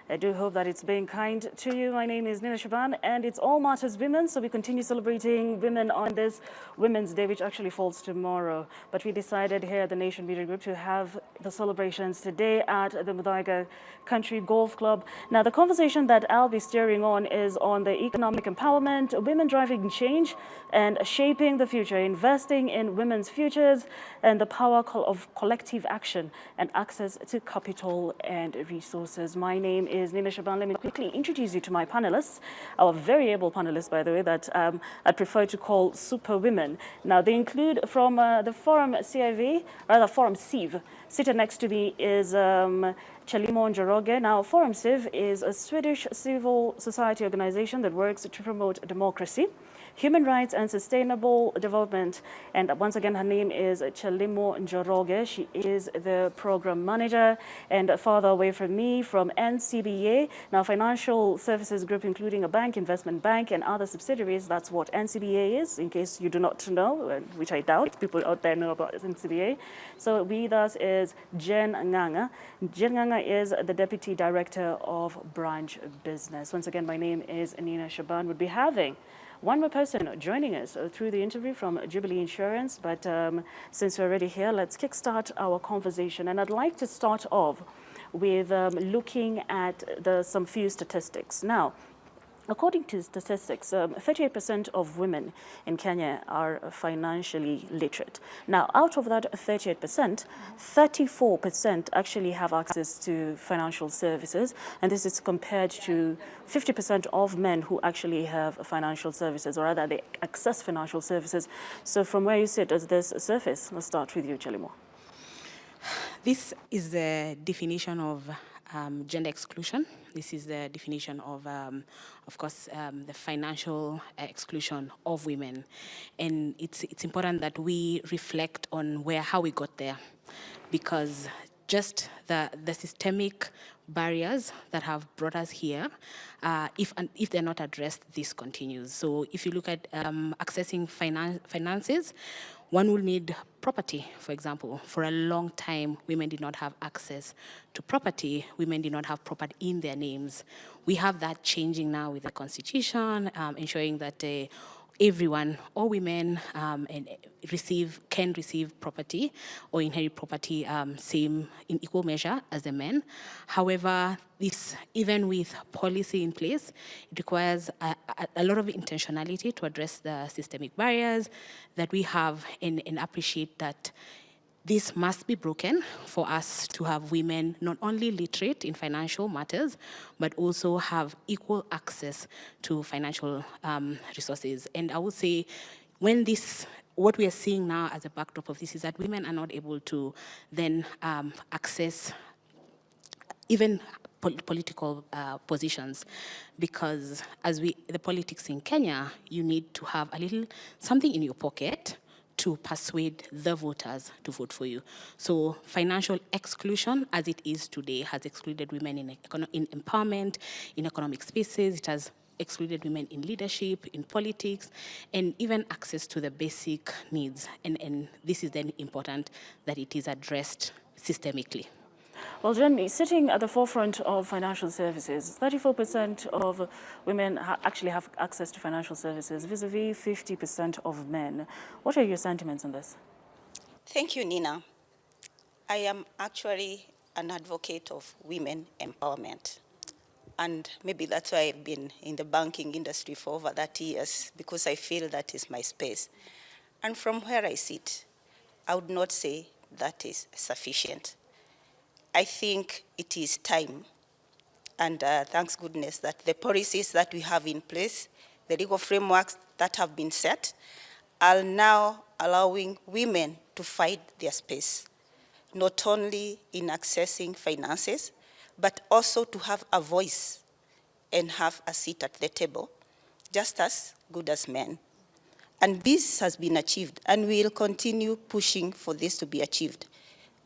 I do hope that it's being kind to you. My name is Nina Shaban, and it's All Matters Women, so we continue celebrating women on this Women's Day, which actually falls tomorrow. But we decided here at the Nation Media Group to have the celebrations today at the Muthaiga Country Golf Club. Now, the conversation that I'll be steering on is on the economic empowerment, women driving change and shaping the future, investing in women's futures, and the power of collective action and access to capital and resources. My name is Nina Shaban. Let me quickly introduce you to my panelists, our very able panelists, by the way, that I'd prefer to call super women. Now, they include from the Forum CIV, rather Forum CIV. Seated next to me is Chelimo Njoroge. Now, Forum CIV is a Swedish civil society organization that works to promote democracy, human rights and sustainable development. And once again, her name is Chelimo Njoroge. She is the program manager. And farther away from me, from NCBA, now financial services group, including a bank, investment bank, and other subsidiaries. That's what NCBA is, in case you do not know, which I doubt people out there know about NCBA. So with us is Jen Nganga. Jen Nganga is the Deputy Director of Branch Business. Once again, my name is Nina Shaban. We'll be having one more person joining us through the interview from Jubilee Insurance, but since we're already here, let's kickstart our conversation. And I'd like to start off with looking at some few statistics. Now, according to statistics, 38% of women in Kenya are financially literate. Now, out of that 38%, 34% actually have access to financial services, and this is compared to 50% of men who actually have financial services, or rather they access financial services. So from where you sit, does this surface? Let's start with you, Chelimo. This is the definition of gender exclusion. This is the definition of course, the financial exclusion of women. And it's important that we reflect on how we got there, because just the systemic barriers that have brought us here, if they're not addressed, this continues. So if you look at accessing finances, one will need property, for example. For a long time, women did not have access to property. Women did not have property in their names. We have that changing now with the Constitution, ensuring that everyone, all women, can receive property or inherit property same in equal measure as the men. However, this, even with policy in place, it requires a lot of intentionality to address the systemic barriers that we have and appreciate that this must be broken for us to have women not only literate in financial matters, but also have equal access to financial resources. And I would say what we are seeing now as a backdrop of this is that women are not able to then access even political positions, because the politics in Kenya, you need to have a little something in your pocket to persuade the voters to vote for you. So financial exclusion, as it is today, has excluded women in empowerment, in economic spaces. It has excluded women in leadership, in politics, and even access to the basic needs. And this is then important that it is addressed systemically. Well, Jen, sitting at the forefront of financial services, 34% of women actually have access to financial services, vis-a-vis 50% of men. What are your sentiments on this? Thank you, Nina. I am actually an advocate of women empowerment. And maybe that's why I've been in the banking industry for over 30 years, because I feel that is my space. And from where I sit, I would not say that is sufficient. I think it is time, and thanks goodness that the policies that we have in place, the legal frameworks that have been set, are now allowing women to find their space, not only in accessing finances, but also to have a voice and have a seat at the table, just as good as men. And this has been achieved, and we'll continue pushing for this to be achieved,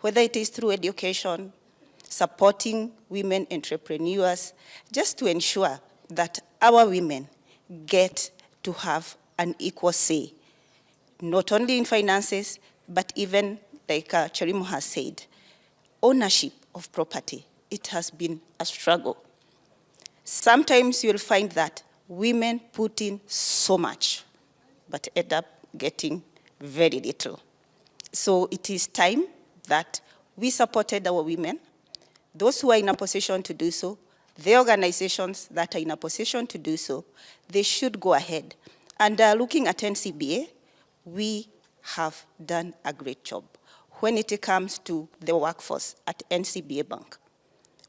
whether it is through education, supporting women entrepreneurs, just to ensure that our women get to have an equal say, not only in finances, but even, like Chelimo has said, ownership of property. It has been a struggle. sometimes you'll find that women put in so much, but end up getting very little. So it is time that we supported our women, those who are in a position to do so, the organizations that are in a position to do so, they should go ahead. And looking at NCBA, we have done a great job. When it comes to the workforce at NCBA Bank,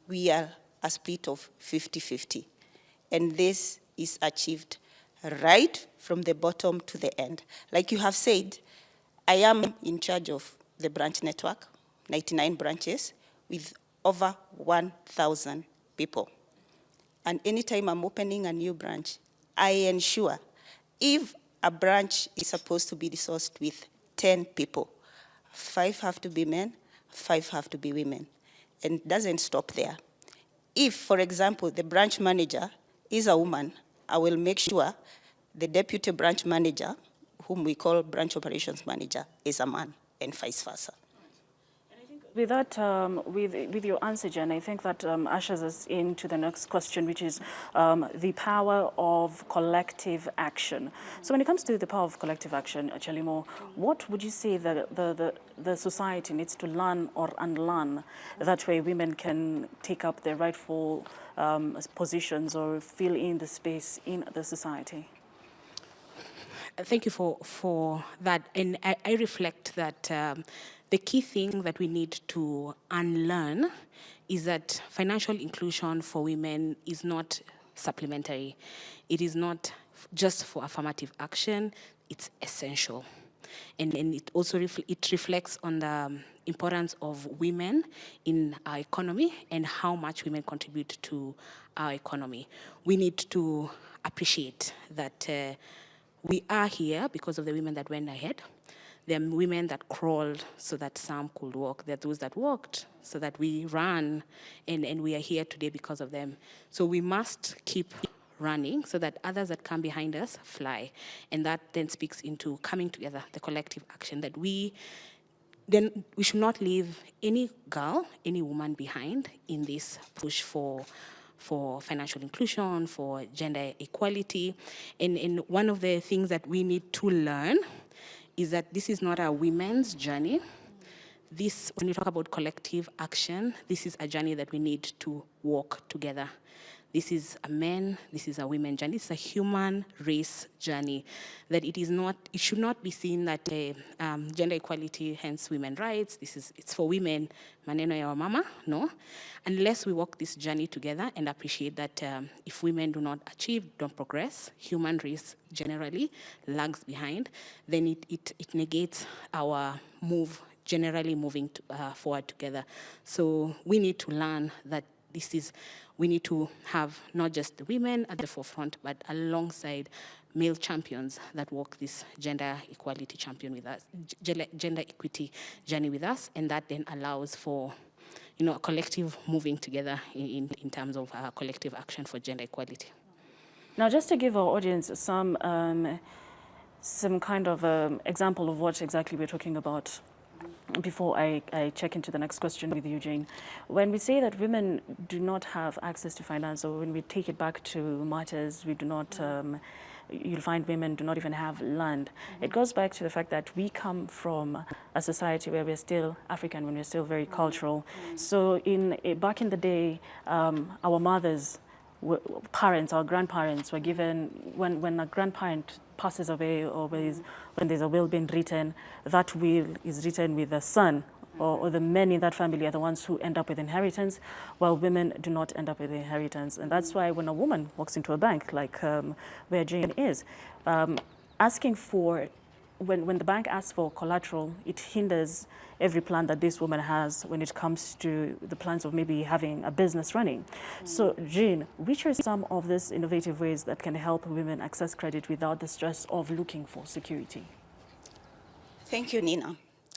we are a split of 50-50. And this is achieved right from the bottom to the end. Like you have said, I am in charge of the branch network, 99 branches, with over 1,000 people. And anytime I'm opening a new branch, I ensure if a branch is supposed to be resourced with 10 people, 5 have to be men, 5 have to be women. And it doesn't stop there. If, for example, the branch manager is a woman, I will make sure the deputy branch manager, whom we call branch operations manager, is a man, and vice versa. With that, with your answer, Jen, I think that ushers us into the next question, which is the power of collective action. So when it comes to the power of collective action, Chelimo, what would you say the society needs to learn or unlearn? That way women can take up their rightful positions or fill in the space in the society? Thank you for that. And I reflect that the key thing that we need to unlearn is that financial inclusion for women is not supplementary. It is not just for affirmative action, it's essential. And it also reflects on the importance of women in our economy and how much women contribute to our economy. We need to appreciate that we are here because of the women that went ahead. There are women that crawled so that some could walk. There are those that walked so that we ran, and we are here today because of them. So we must keep running so that others that come behind us fly. And that then speaks into coming together, the collective action, that we should not leave any girl, any woman behind in this push for financial inclusion, for gender equality. And one of the things that we need to learn is that this is not a women's journey. This, when we talk about collective action, this is a journey that we need to walk together. This is a men, this is a women journey. It's a human race journey. That it should not be seen that gender equality, hence women rights, it's for women, maneno ya mama, no. Unless we walk this journey together and appreciate that if women do not achieve, don't progress, human race generally lags behind, then it negates our move, generally moving forward together. So we need to learn that we need to have not just the women at the forefront, but alongside male champions that walk this gender equality champion with us, gender equity journey with us, and that then allows for, a collective moving together in terms of collective action for gender equality. Now, just to give our audience some kind of example of what exactly we're talking about, before I check into the next question with you, Jane, when we say that women do not have access to finance, or when we take it back to matters, we do not, you'll find women do not even have land. It goes back to the fact that we come from a society where we're still African, when we're still very cultural. So back in the day, our mothers, parents, our grandparents were given, when a grandparent passes away, or when there's a will being written, that will is written with the son, or the men in that family are the ones who end up with inheritance, while women do not end up with inheritance. And that's why when a woman walks into a bank, like where Jane is, asking for, when the bank asks for collateral, it hinders every plan that this woman has when it comes to the plans of maybe having a business running. So, Jean, which are some of these innovative ways that can help women access credit without the stress of looking for security? Thank you, Nina.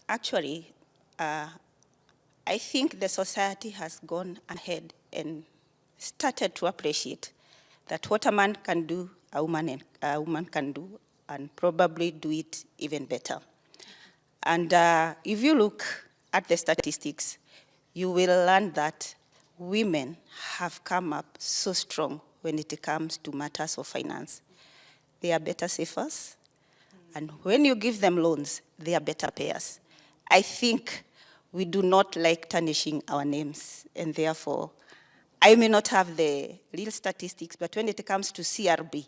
Actually, I think the society has gone ahead and started to appreciate that what a man can do, a woman can do, and probably do it even better. And if you look at the statistics, you will learn that women have come up so strong when it comes to matters of finance. They are better savers, and when you give them loans, they are better payers. I think we do not like tarnishing our names, and therefore, I may not have the real statistics, but when it comes to CRB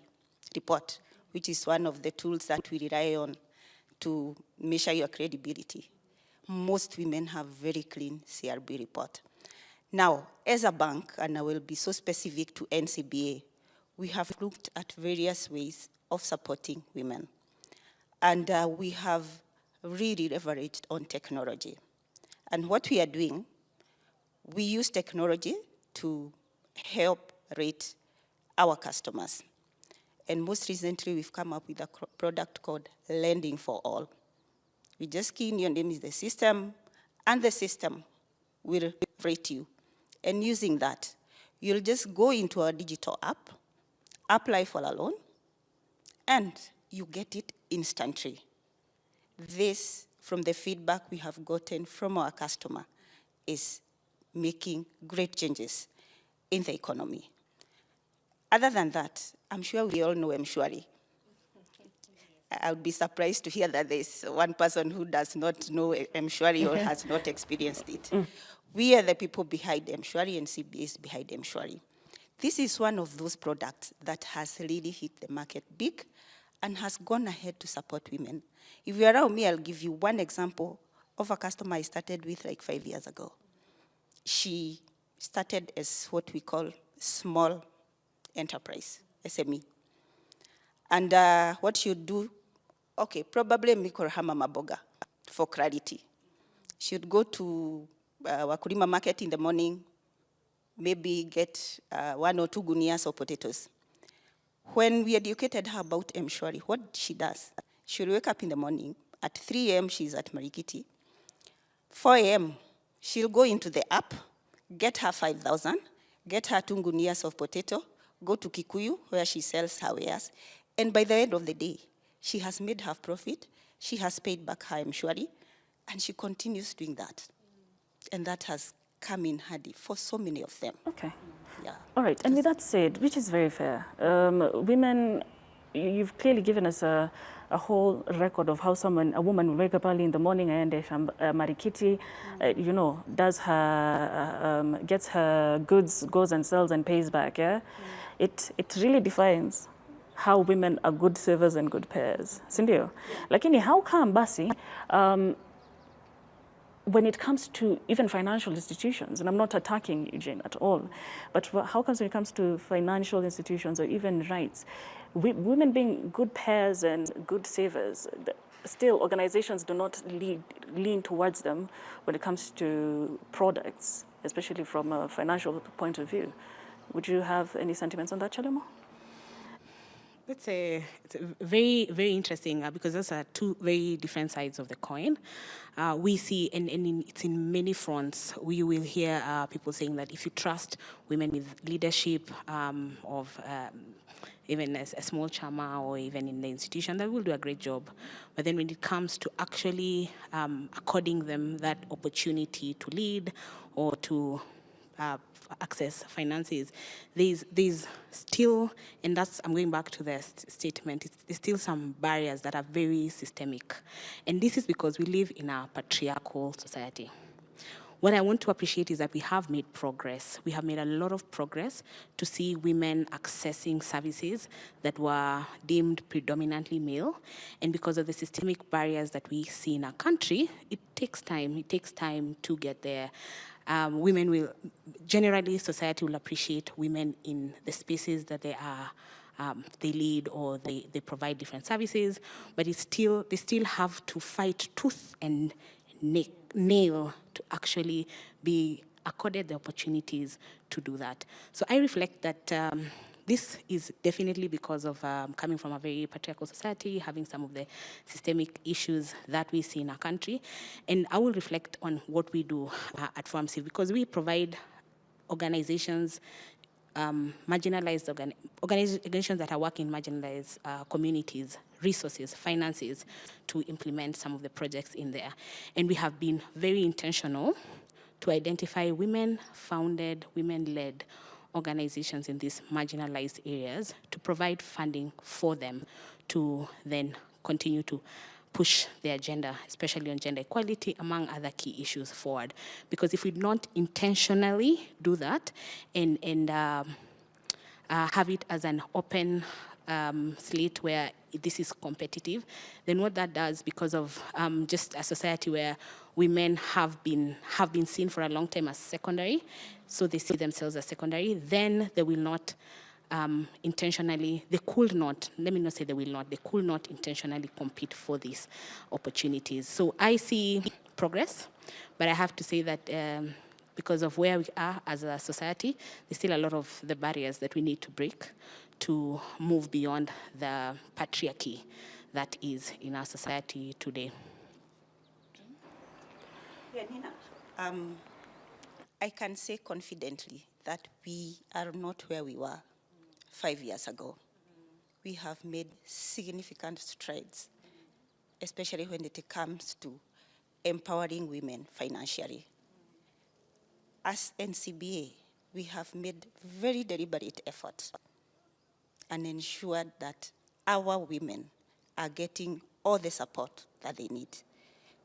report, which is one of the tools that we rely on to measure your credibility, most women have very clean CRB report. Now, as a bank, and I will be so specific to NCBA, we have looked at various ways of supporting women. And we have really leveraged on technology. And what we are doing, we use technology to help rate our customers. And most recently, we've come up with a product called Lending for All. We just key in your name is the system, and the system will rate you. And using that, you'll just go into our digital app, apply for a loan, and you get it instantly. This, from the feedback we have gotten from our customer, is making great changes in the economy. Other than that, I'm sure we all know M-Shwari. I would be surprised to hear that there's one person who does not know M-Shwari or has not experienced it. We are the people behind M-Shwari, and NCBA is behind M-Shwari. This is one of those products that has really hit the market big and has gone ahead to support women. If you're around me, I'll give you one example of a customer I started with like 5 years ago. She started as what we call small enterprise, SME. And what she would do, okay, probably mikorahama maboga for clarity. She would go to Wakulima market in the morning, maybe get 1 or 2 gunias of potatoes. When we educated her about M-Shwari, what she does, she'll wake up in the morning, at 3 a.m. she's at Marikiti, 4 a.m. she'll go into the app, get her 5,000, get her 2 gunias of potato, go to Kikuyu where she sells her wares, and by the end of the day, she has made her profit, she has paid back her M-Shwari, and she continues doing that. And that has come in handy for so many of them. Okay. Yeah. All right, and with that said, which is very fair, women, you've clearly given us a whole record of how a woman will wake up early in the morning and Marikiti, does her, gets her goods, goes and sells and pays back, yeah? It really defines how women are good savers and good payers. Sindio? Lakini, how come basi, when it comes to even financial institutions, and I'm not attacking Eugene at all, but how comes when it comes to financial institutions or even rights, women being good payers and good savers, still organizations do not lean towards them when it comes to products, especially from a financial point of view. Would you have any sentiments on that, Chalemo? It's very, very interesting because those are two very different sides of the coin. We see, and it's in many fronts, we will hear people saying that if you trust women with leadership of even a small chama or even in the institution, they will do a great job. But then when it comes to actually according them that opportunity to lead or to access finances, there's still, and that's, I'm going back to the statement, there's still some barriers that are very systemic. And this is because we live in a patriarchal society. What I want to appreciate is that we have made progress. We have made a lot of progress to see women accessing services that were deemed predominantly male. And because of the systemic barriers that we see in our country, it takes time. It takes time to get there. Women will, generally society will appreciate women in the spaces that they are, they lead or they provide different services, but they still have to fight tooth and nail to actually be accorded the opportunities to do that. So I reflect that this is definitely because of coming from a very patriarchal society, having some of the systemic issues that we see in our country. And I will reflect on what we do at FAMC, because we provide organizations, marginalized organizations that are working in marginalized communities, resources, finances to implement some of the projects in there. And we have been very intentional to identify women-founded, women-led organizations in these marginalized areas to provide funding for them to then continue to push the agenda, especially on gender equality, among other key issues forward. Because if we don't intentionally do that and have it as an open slate where this is competitive, then what that does, because of just a society where women have been seen for a long time as secondary, so they see themselves as secondary, then they will not intentionally, they could not, let me not say they will not, they could not intentionally compete for these opportunities. So I see progress, but I have to say that because of where we are as a society, there's still a lot of the barriers that we need to break to move beyond the patriarchy that is in our society today. Yeah, Nina, I can say confidently that we are not where we were 5 years ago. We have made significant strides, especially when it comes to empowering women financially. As NCBA, we have made very deliberate efforts and ensured that our women are getting all the support that they need.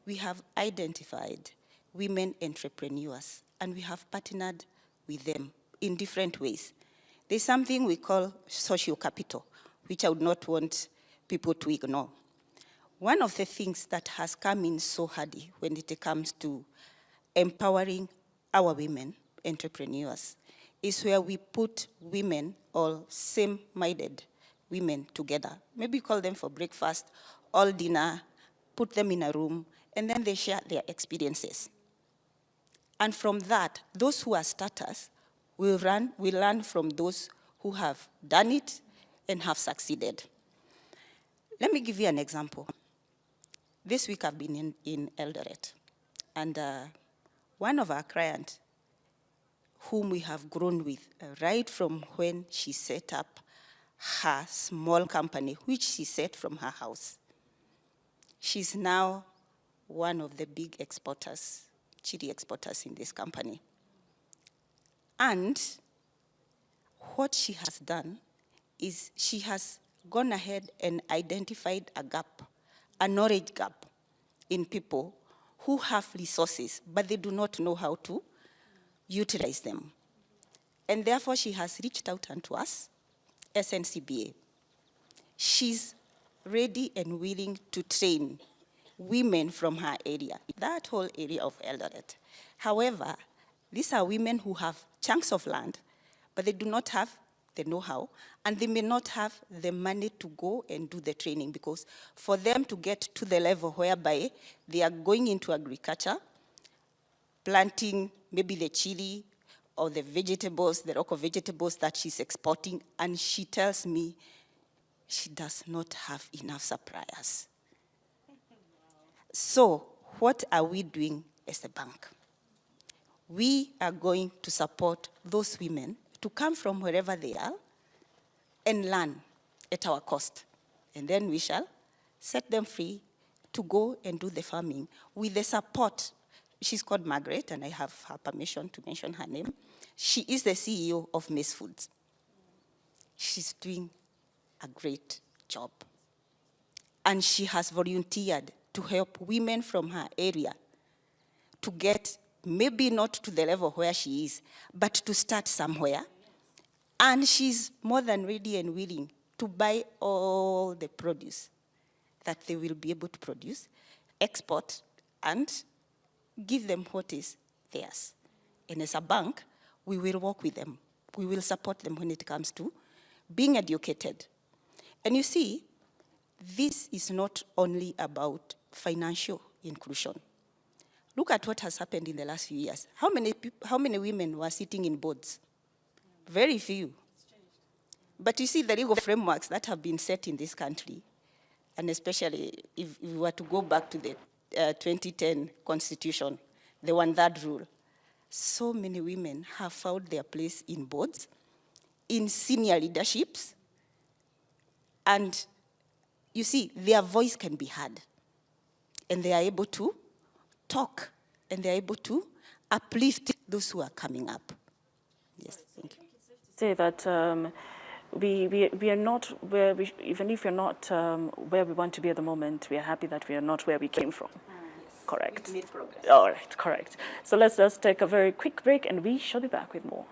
We have identified women entrepreneurs, and we have partnered with them in different ways. There's something we call social capital, which I would not want people to ignore. One of the things that has come in so handy when it comes to empowering our women entrepreneurs is where we put women or same-minded women together. Maybe call them for breakfast, all dinner, put them in a room, and then they share their experiences. And from that, those who are starters will learn from those who have done it and have succeeded. Let me give you an example. This week I've been in Eldoret, and one of our clients, whom we have grown with right from when she set up her small company, which she set from her house. She's now one of the big exporters, chili exporters in this company. And what she has done is she has gone ahead and identified a gap, a knowledge gap in people who have resources, but they do not know how to utilize them. And therefore, she has reached out unto us, NCBA. She's ready and willing to train women from her area, that whole area of Eldoret. However, these are women who have chunks of land, but they do not have the know-how, and they may not have the money to go and do the training, because for them to get to the level whereby they are going into agriculture, planting maybe the chili or the vegetables, the local vegetables that she's exporting, and she tells me she does not have enough suppliers. So what are we doing as a bank? We are going to support those women to come from wherever they are and learn at our cost. And then we shall set them free to go and do the farming with the support. She's called Margaret, and I have her permission to mention her name. She is the CEO of Maize Foods. She's doing a great job. And she has volunteered to help women from her area to get maybe not to the level where she is, but to start somewhere. And she's more than ready and willing to buy all the produce that they will be able to produce, export, and give them what is theirs. And as a bank, we will work with them. We will support them when it comes to being educated. And you see, this is not only about financial inclusion. Look at what has happened in the last few years. How many women were sitting in boards? Very few. But you see the legal frameworks that have been set in this country, and especially if we were to go back to the 2010 Constitution, the 1/3 rule, so many women have found their place in boards, in senior leaderships, and you see, their voice can be heard, and they are able to talk, and they are able to uplift those who are coming up. Yes, thank you. It's safe to say that we are not where we, even if we're not where we want to be at the moment, we are happy that we are not where we came from. Correct. We've made progress. All right, correct. So let's just take a very quick break and we shall be back with more.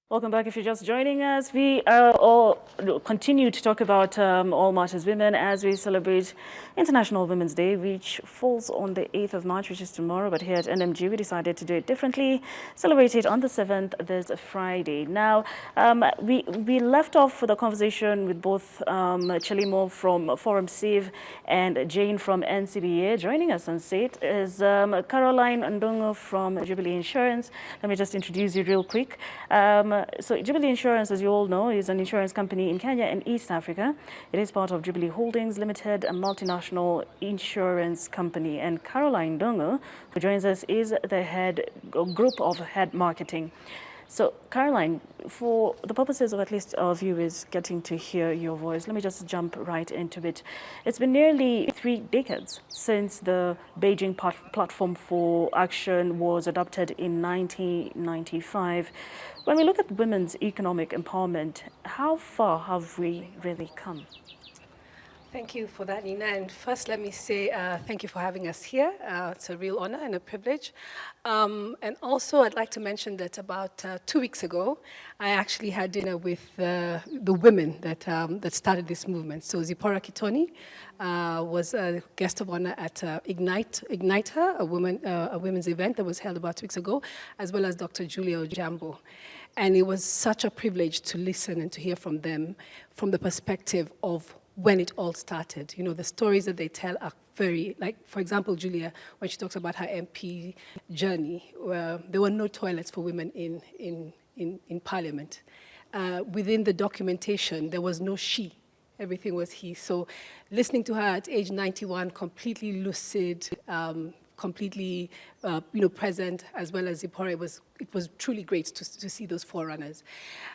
Welcome back. If you're just joining us, we all continue to talk about All Matters Women as we celebrate International Women's Day, which falls on the 8th of March, which is tomorrow. But here at NMG, we decided to do it differently, celebrate it on the 7th, this Friday. Now, we left off with a conversation with both Chelimo from Forum Civ and Jane from NCBA. Joining us on stage is Caroline Ndongo from Jubilee Insurance. Let me just introduce you real quick. So Jubilee Insurance, as you all know, is an insurance company in Kenya and East Africa. It is part of Jubilee Holdings Limited, a multinational insurance company. And Caroline Ndongo, who joins us, is the group of head marketing. So Caroline, for the purposes of at least our viewers getting to hear your voice, let me just jump right into it. It's been nearly 3 decades since the Beijing Platform for Action was adopted in 1995. When we look at women's economic empowerment, how far have we really come? Thank you for that, Nina. And first, let me say thank you for having us here. It's a real honor and a privilege. And also, I'd like to mention that about 2 weeks ago, I actually had dinner with the women that started this movement. So Zipporah Kitoni was a guest of honor at Ignite Her, a women's event that was held about 2 weeks ago, as well as Dr. Julia Ojambo. And it was such a privilege to listen and to hear from them from the perspective of when it all started. You know, the stories that they tell are very, like, for example, Julia, when she talks about her MP journey, there were no toilets for women in Parliament. Within the documentation, there was no she. Everything was he. So listening to her at age 91, completely lucid, completely present, as well as Zipporah, it was truly great to see those forerunners.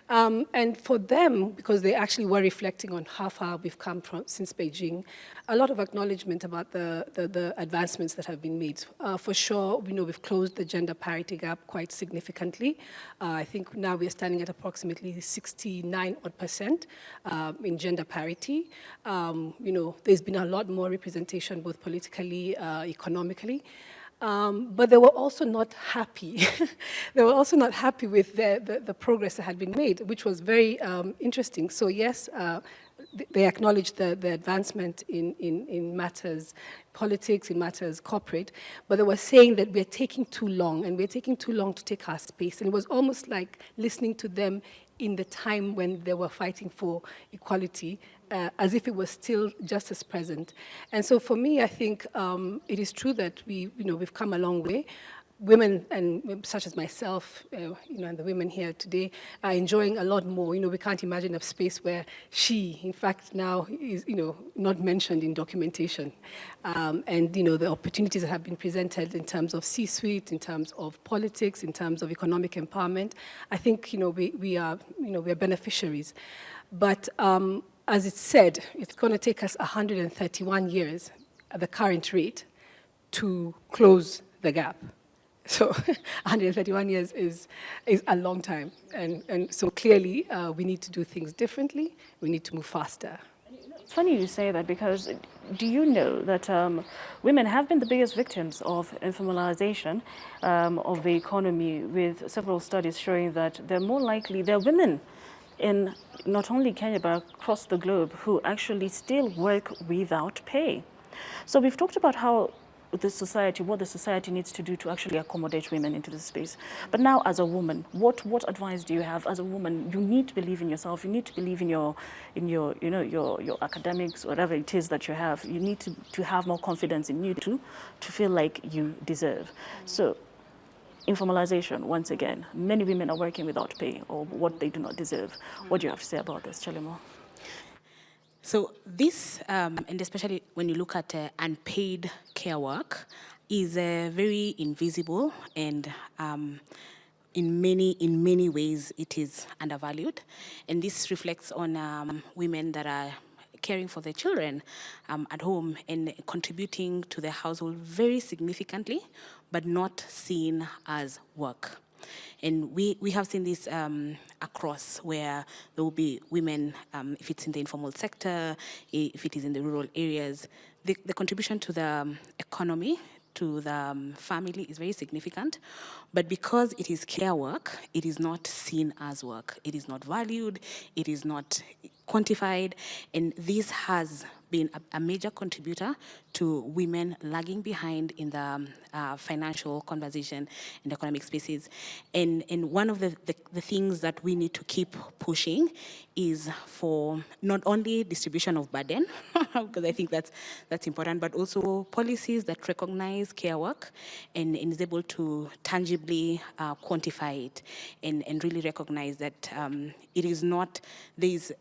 And for them, because they actually were reflecting on how far we've come since Beijing, a lot of acknowledgement about the advancements that have been made. For sure, we've closed the gender parity gap quite significantly. I think now we're standing at approximately 69% in gender parity. There's been a lot more representation, both politically, economically. But they were also not happy. They were also not happy with the progress that had been made, which was very interesting. So yes, they acknowledged the advancement in matters politics, in matters corporate, but they were saying that we're taking too long, and we're taking too long to take our space. And it was almost like listening to them in the time when they were fighting for equality, as if it was still just as present. And so for me, I think it is true that we've come a long way. Women, and such as myself, and the women here today, are enjoying a lot more. We can't imagine a space where she, in fact, now is, not mentioned in documentation. And, the opportunities that have been presented in terms of C-suite, in terms of politics, in terms of economic empowerment, I think, we are beneficiaries. But as it's said, it's going to take us 131 years at the current rate to close the gap. So 131 years is a long time. And so clearly, we need to do things differently. We need to move faster. It's funny you say that, because do you know that women have been the biggest victims of informalization of the economy, with several studies showing that there are women in not only Kenya but across the globe who actually still work without pay. So we've talked about how what the society needs to do to actually accommodate women into this space. But now, as a woman, what advice do you have? As a woman, you need to believe in yourself. You need to believe in your academics, whatever it is that you have. You need to have more confidence in you to feel like you deserve. So, informalization, once again, many women are working without pay, or what they do not deserve. What do you have to say about this, Chelimo? So this, and especially when you look at unpaid care work, is very invisible, and in many ways it is undervalued. And this reflects on women that are caring for their children at home and contributing to their household very significantly, but not seen as work. And we have seen this across, where there will be women, if it's in the informal sector, if it is in the rural areas, the contribution to the economy to the family is very significant, but because it is care work, it is not seen as work. It is not valued, it is not quantified, and this has been a major contributor to women lagging behind in the financial conversation and economic spaces. And one of the things that we need to keep pushing is for not only distribution of burden, because I think that's important, but also policies that recognize care work and is able to tangibly quantify it and really recognize that it is not, there is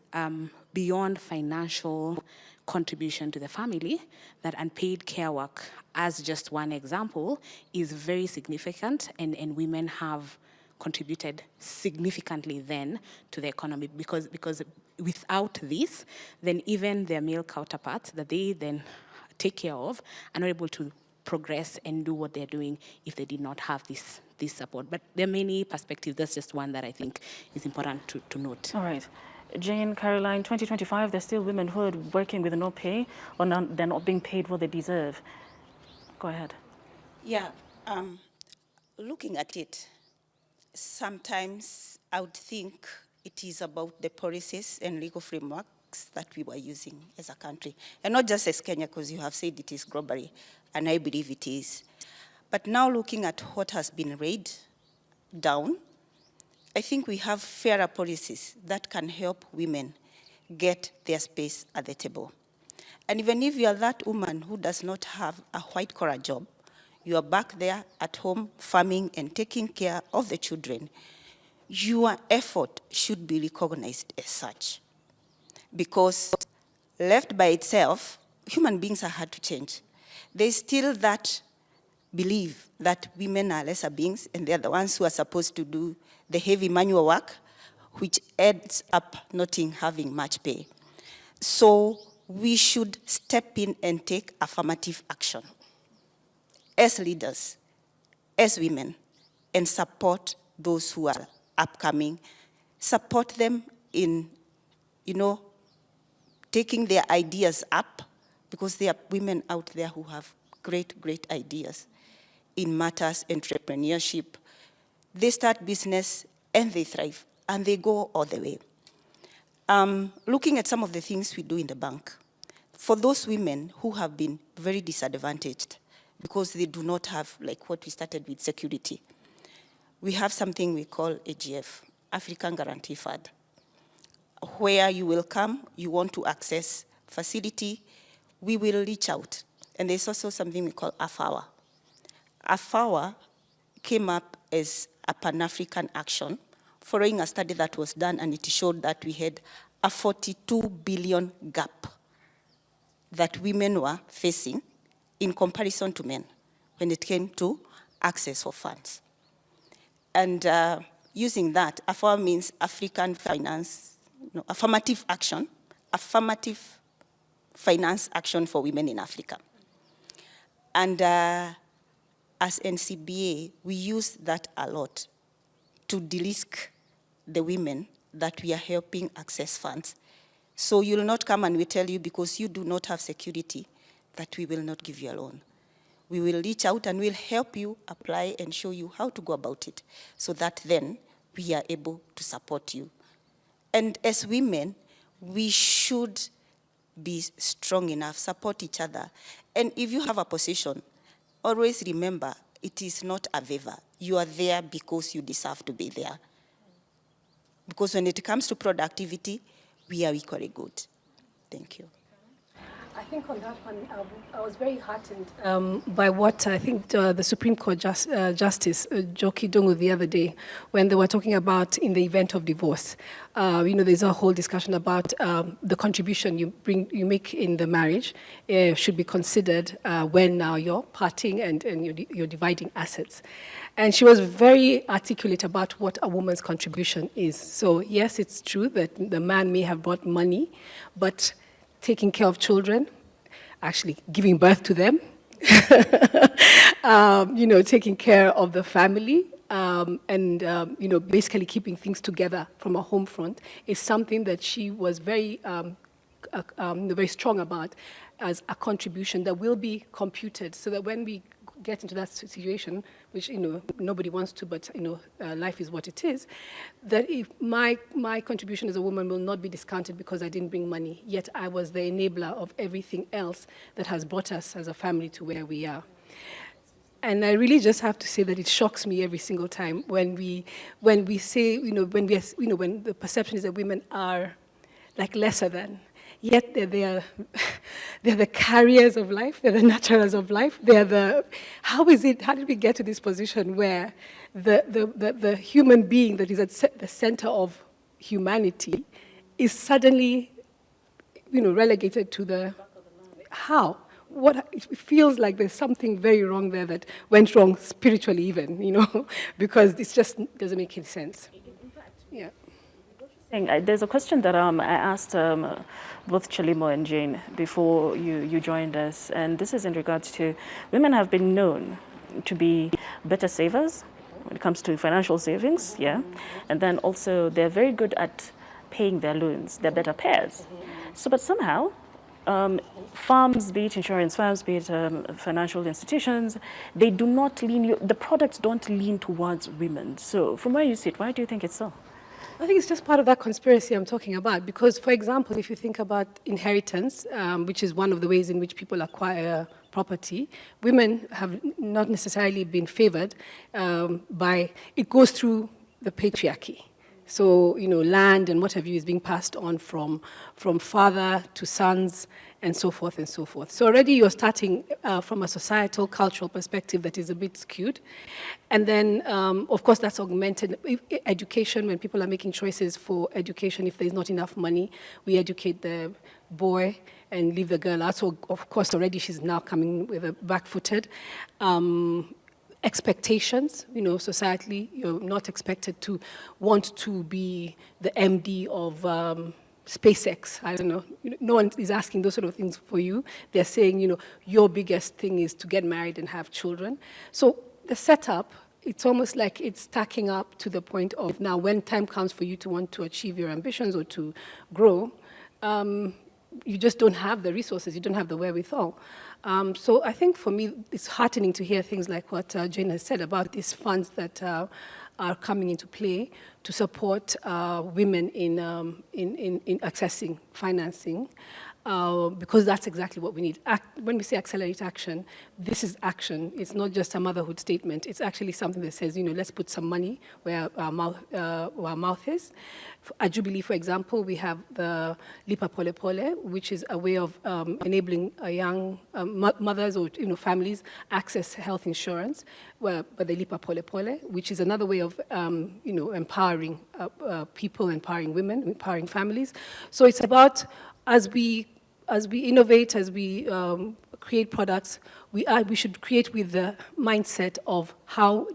beyond financial contribution to the family, that unpaid care work, as just one example, is very significant, and women have contributed significantly then to the economy, because without this, then even their male counterparts that they then take care of are not able to progress and do what they're doing if they did not have this support. But there are many perspectives. That's just one that I think is important to note. All right. Jane, Caroline, 2025, there's still women who are working with no pay, or they're not being paid what they deserve. Go ahead. Yeah, looking at it, sometimes I would think it is about the policies and legal frameworks that we were using as a country. And not just as Kenya, because you have said it is globally, and I believe it is. But now looking at what has been laid down, I think we have fairer policies that can help women get their space at the table. And even if you are that woman who does not have a white-collar job, you are back there at home farming and taking care of the children, your effort should be recognized as such. Because left by itself, human beings are hard to change. There's still that belief that women are lesser beings and they're the ones who are supposed to do the heavy manual work, which ends up not having much pay. So we should step in and take affirmative action as leaders, as women, and support those who are upcoming. Support them in, taking their ideas up, because there are women out there who have great, great ideas in matters entrepreneurship. They start business and they thrive and they go all the way. Looking at some of the things we do in the bank, for those women who have been very disadvantaged because they do not have, like what we started with, security, we have something we call AGF, African Guarantee Fund, where you will come, you want to access facility, we will reach out. And there's also something we call AFAWA. AFAWA came up as a Pan-African action following a study that was done, and it showed that we had a 42 billion gap that women were facing in comparison to men when it came to access for funds. And using that, AFAWA means African Finance, affirmative action, affirmative finance action for women in Africa. And as NCBA, we use that a lot to de-risk the women that we are helping access funds. So you'll not come and we tell you, because you do not have security, that we will not give you a loan. We will reach out and we'll help you apply and show you how to go about it, so that then we are able to support you. And as women, we should be strong enough, support each other. And if you have a position, always remember, it is not a favor. You are there because you deserve to be there. Because when it comes to productivity, we are equally good. Thank you. I think on that one, I was very heartened by what I think the Supreme Court Justice Joki Dungu the other day, when they were talking about in the event of divorce. There's a whole discussion about the contribution you make in the marriage should be considered when now you're parting and you're dividing assets. And she was very articulate about what a woman's contribution is. So yes, it's true that the man may have brought money, but taking care of children, actually giving birth to them, taking care of the family, and basically keeping things together from a home front is something that she was very strong about as a contribution that will be computed, so that when we get into that situation, which, nobody wants to, but, life is what it is, that if my contribution as a woman will not be discounted because I didn't bring money, yet I was the enabler of everything else that has brought us as a family to where we are. And I really just have to say that it shocks me every single time when we say, when the perception is that women are like lesser than. Yet they're the carriers of life, they're the nurturers of life, how did we get to this position where the human being that is at the center of humanity is suddenly, relegated to how? It feels like there's something very wrong there that went wrong spiritually even, because this just doesn't make any sense. Yeah. There's a question that I asked both Chelimo and Jane before you joined us, and this is in regards to women have been known to be better savers when it comes to financial savings, yeah, and then also they're very good at paying their loans. They're better payers. So, but somehow, firms, be it insurance firms, be it financial institutions, they do not the products don't lean towards women. So, from where you sit, why do you think it's so? I think it's just part of that conspiracy I'm talking about. Because, for example, if you think about inheritance, which is one of the ways in which people acquire property, women have not necessarily been favored it goes through the patriarchy. So, land and what have you is being passed on from father to sons and so forth and so forth. So already you're starting from a societal, cultural perspective that is a bit skewed. And then, of course, that's augmented. Education, when people are making choices for education, if there's not enough money, we educate the boy and leave the girl out. So, of course, already she's now coming with a back-footed. Expectations, societally, you're not expected to want to be the MD of SpaceX. I don't know. No one is asking those sort of things for you. They're saying, your biggest thing is to get married and have children. So the setup, it's almost like it's stacking up to the point of now when time comes for you to want to achieve your ambitions or to grow, you just don't have the resources. You don't have the wherewithal. So I think for me, it's heartening to hear things like what Jane has said about these funds that are coming into play to support women in accessing financing, because that's exactly what we need. When we say accelerate action, this is action. It's not just a motherhood statement. It's actually something that says, let's put some money where our mouth is. At Jubilee, for example, we have the Lipa Pole Pole, which is a way of enabling young mothers or families access health insurance, by the Lipa Pole Pole, which is another way of empowering people, empowering women, empowering families. So it's about as we innovate, as we create products, we should create with the mindset of how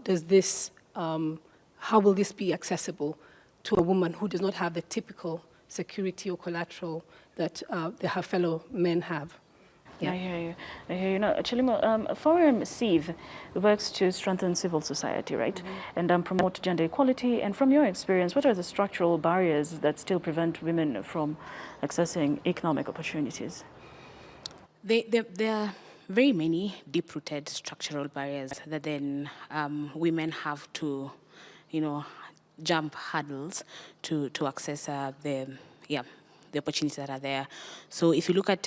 will this be accessible to a woman who does not have the typical security or collateral that her fellow men have. Yeah. I hear you. Chelimo, Forum CIV works to strengthen civil society, right? Mm-hmm. And promote gender equality. And from your experience, what are the structural barriers that still prevent women from accessing economic opportunities? There are very many deep-rooted structural barriers that then women have to, jump hurdles to access the opportunities that are there. So if you look at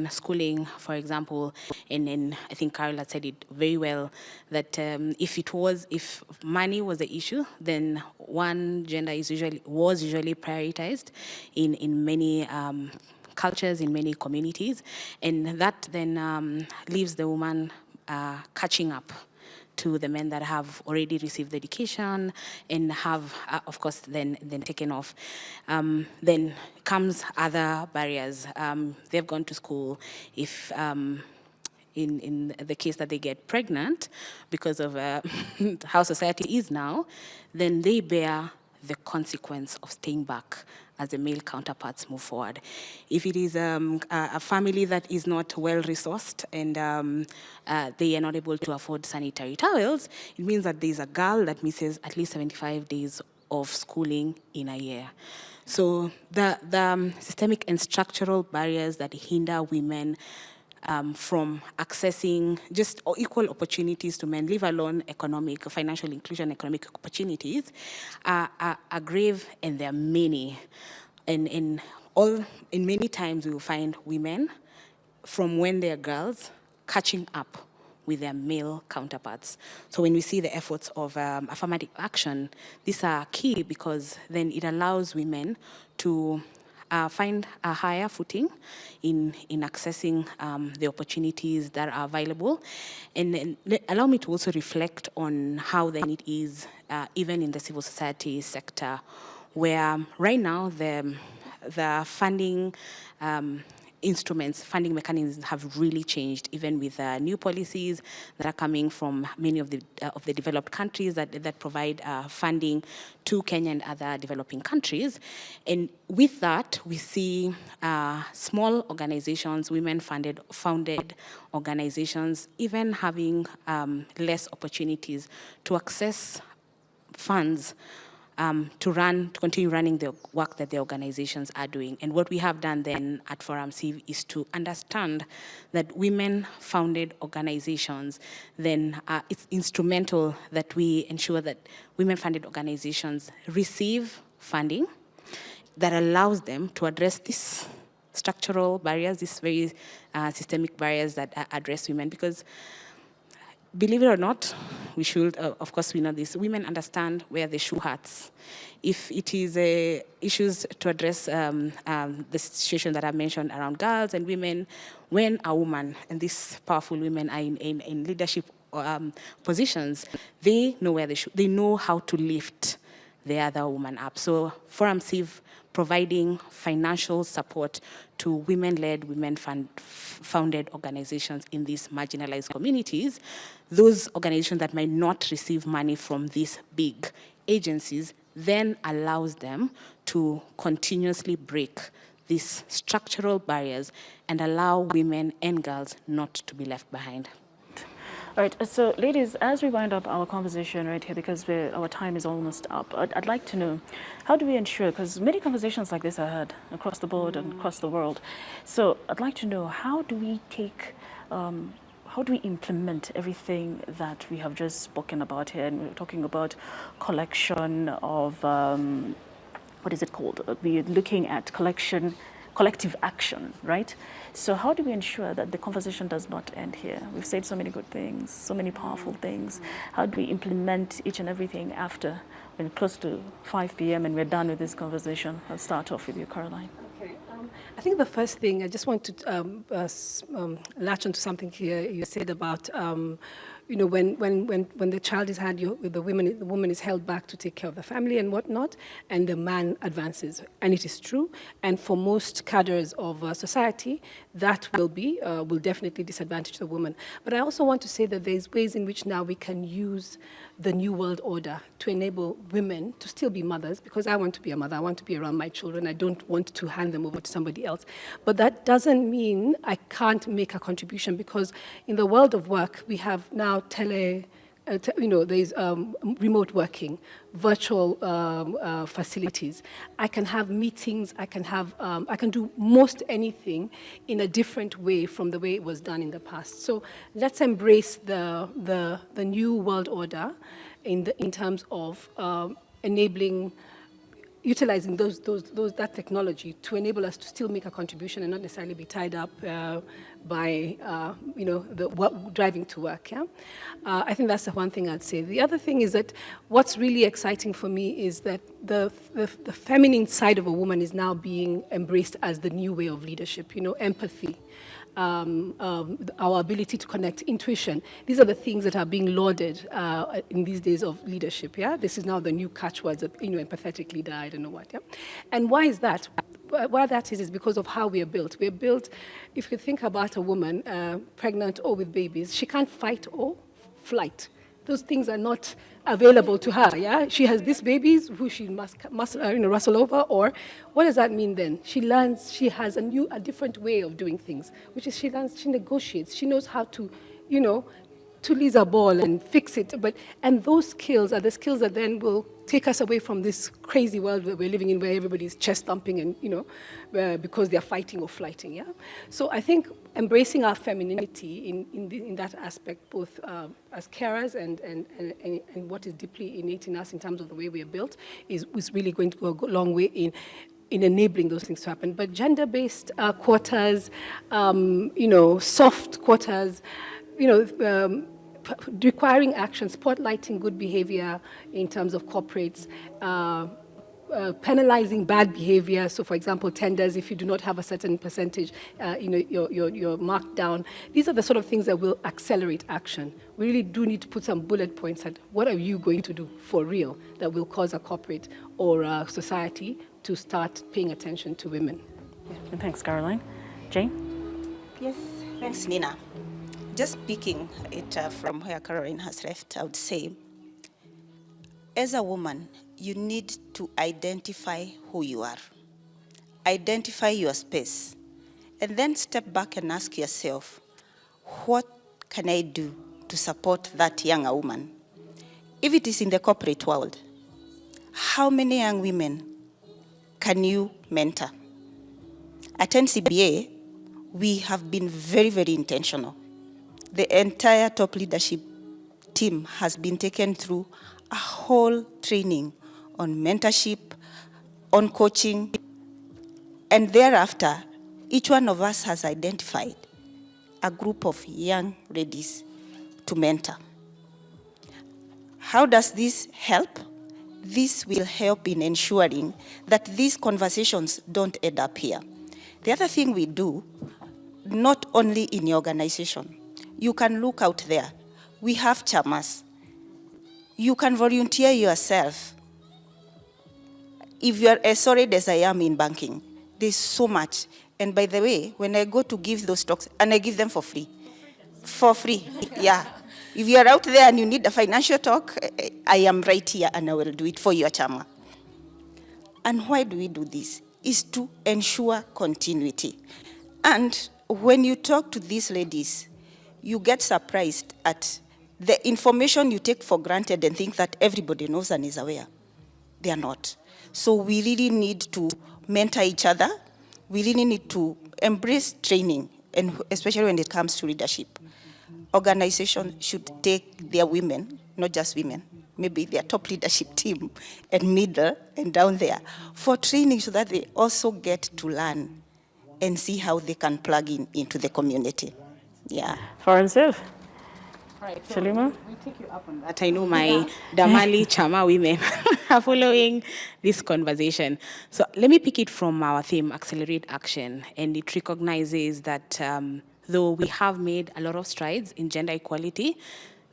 schooling, for example, and I think Carol had said it very well, that if money was the issue, then one gender was usually prioritized in many cultures, in many communities, and that then leaves the woman catching up to the men that have already received education and have, of course, then taken off. Then comes other barriers. They've gone to school. If in the case that they get pregnant, because of how society is now, then they bear the consequence of staying back as the male counterparts move forward. If it is a family that is not well-resourced and they are not able to afford sanitary towels, it means that there's a girl that misses at least 75 days of schooling in a year. So the systemic and structural barriers that hinder women from accessing just equal opportunities to men, leave alone economic, financial inclusion, economic opportunities, are grave, and there are many. And in many times we will find women from when they're girls catching up with their male counterparts. So when we see the efforts of affirmative action, these are key because then it allows women to find a higher footing in accessing the opportunities that are available. And allow me to also reflect on how then it is even in the civil society sector, where right now the funding instruments, funding mechanisms have really changed, even with new policies that are coming from many of the developed countries that provide funding to Kenya and other developing countries. And with that, we see small organizations, women-founded organizations, even having less opportunities to access funds to continue running the work that the organizations are doing. And what we have done then at Forum Civ is to understand that women-founded organizations, then it's instrumental that we ensure that women-funded organizations receive funding that allows them to address these structural barriers, these very systemic barriers that address women. Because believe it or not, we should, of course we know this, women understand where the shoe hurts. If it is issues to address the situation that I mentioned around girls and women, when a woman, and these powerful women are in leadership positions, they know where they know how to lift the other woman up. So Forum Civ providing financial support to women-led, women-founded organizations in these marginalized communities, those organizations that might not receive money from these big agencies, then allows them to continuously break these structural barriers and allow women and girls not to be left behind. All right, so ladies, as we wind up our conversation right here, because our time is almost up, I'd like to know, how do we ensure, because many conversations like this are had across the board and across the world, so I'd like to know, how do we implement everything that we have just spoken about here? And we're talking about collection of, what is it called? We're looking at collective action, right? So how do we ensure that the conversation does not end here? We've said so many good things, so many powerful things. How do we implement each and everything after, when close to 5 p.m. and we're done with this conversation? I'll start off with you, Caroline. Okay. I think the first thing, I just want to latch onto something here you said about, you know, when the child is had, the woman is held back to take care of the family and whatnot, and the man advances. And it is true. And for most cadres of society, that will definitely disadvantage the woman. But I also want to say that there's ways in which now we can use the New World Order to enable women to still be mothers, because I want to be a mother. I want to be around my children. I don't want to hand them over to somebody else. But that doesn't mean I can't make a contribution, because in the world of work, we have now there's remote working, virtual facilities. I can have meetings. I can do most anything in a different way from the way it was done in the past. So let's embrace the new world order in terms of enabling, utilizing that technology to enable us to still make a contribution and not necessarily be tied up by driving to work. Yeah, I think that's the one thing I'd say. The other thing is that what's really exciting for me is that the feminine side of a woman is now being embraced as the new way of leadership. You know, empathy. Our ability to connect, intuition. These are the things that are being lauded in these days of leadership. Yeah, this is now the new catchwords of, empathetic leader. I don't know what. Yeah, and why is that? Why that is because of how we are built. We are built. If you think about a woman pregnant or with babies, she can't fight or flight. Those things are not available to her. Yeah, she has these babies who she must wrestle over. Or what does that mean then? She learns. She has a different way of doing things, which is she learns. She negotiates. She knows how to, to Lisa Ball and fix it. And those skills are the skills that then will take us away from this crazy world that we're living in, where everybody's chest thumping and, because they're fighting or flighting, yeah? So I think embracing our femininity in that aspect, both as carers and what is deeply innate in us in terms of the way we are built, is really going to go a long way in enabling those things to happen. But gender-based quotas, soft quotas, requiring action, spotlighting good behavior in terms of corporates, penalizing bad behavior. So, for example, tenders, if you do not have a certain percentage, you're marked down. These are the sort of things that will accelerate action. We really do need to put some bullet points at what are you going to do for real that will cause a corporate or a society to start paying attention to women. Yeah. Thanks, Caroline. Jane? Yes, thanks, Nina. Just picking it from where Caroline has left, I would say, as a woman, you need to identify who you are, identify your space, and then step back and ask yourself, what can I do to support that younger woman? If it is in the corporate world, how many young women can you mentor? At NCBA, we have been very, very intentional. The entire top leadership team has been taken through a whole training on mentorship, on coaching, and thereafter, each one of us has identified a group of young ladies to mentor. How does this help? This will help in ensuring that these conversations don't end up here. The other thing we do, not only in your organization, you can look out there. We have chamas. You can volunteer yourself. If you are as solid as I am in banking, there's so much. And by the way, when I go to give those talks, and I give them for free. For free, yeah. If you are out there and you need a financial talk, I am right here and I will do it for your chama. And why do we do this? Is to ensure continuity. And when you talk to these ladies, you get surprised at the information you take for granted and think that everybody knows and is aware. They are not. So we really need to mentor each other. We really need to embrace training, and especially when it comes to leadership. Organizations should take their women, not just women, maybe their top leadership team and middle and down there for training so that they also get to learn and see how they can plug into the community. Yeah. Foreign Serve. Right, so Shalima? we'll take you up on that. I know my Damali Chama women are following this conversation. So let me pick it from our theme, Accelerate Action. And it recognizes that though we have made a lot of strides in gender equality,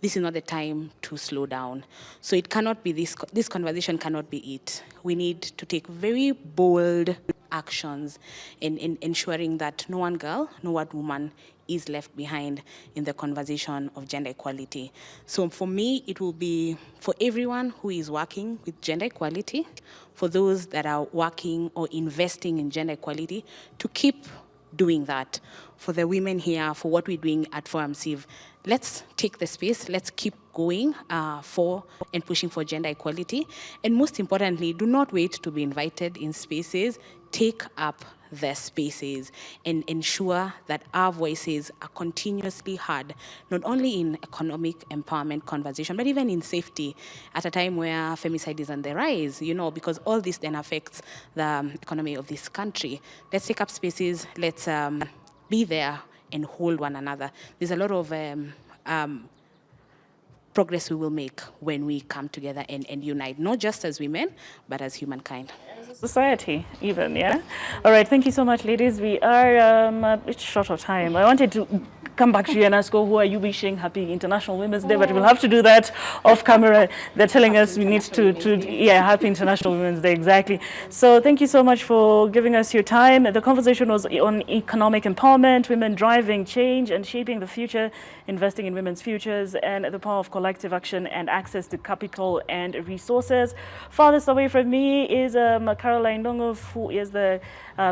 this is not the time to slow down. So it cannot be this conversation cannot be it. We need to take very bold actions in ensuring that no one girl, no one woman is left behind in the conversation of gender equality. So for me, it will be for everyone who is working with gender equality, for those that are working or investing in gender equality, to keep doing that. For the women here, for what we're doing at Forum Civ, let's take the space, let's keep going for and pushing for gender equality. And most importantly, do not wait to be invited in spaces. Take up the spaces and ensure that our voices are continuously heard, not only in economic empowerment conversation, but even in safety at a time where femicide is on the rise, because all this then affects the economy of this country. Let's take up spaces, let's be there and hold one another. There's a lot of progress we will make when we come together and unite, not just as women, but as humankind. Society, even, yeah? All right, thank you so much, ladies. We are a bit short of time. I wanted to come back to you and ask, who are you wishing happy International Women's Day? But we'll have to do that off camera. They're telling us we need to happy International Women's Day, exactly. So thank you so much for giving us your time. The conversation was on economic empowerment, women driving change and shaping the future, investing in women's futures, and the power of collective action and access to capital and resources. Farthest away from me is Caroline Ndongov, who is the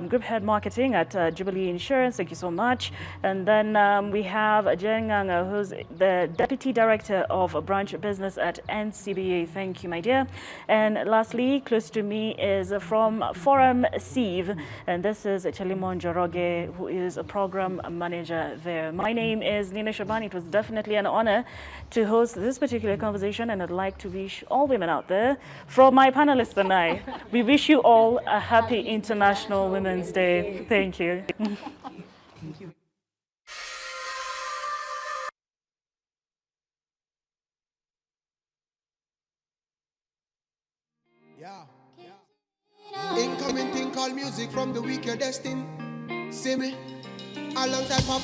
Group Head Marketing at Jubilee Insurance. Thank you so much. And then we we have Jen Nganga, who's the Deputy Director of Branch Business at NCBA. Thank you, my dear. And lastly, close to me is from Forum CEV, and this is Chalimon Joroge, who is a Program Manager there. My name is Nina Shaban. It was definitely an honor to host this particular conversation, and I'd like to wish all women out there, from my panelists and I, we wish you all a happy International Women's Day. Thank you. Thank you. Incoming thing called music from the week you're destined. See me, alongside pop.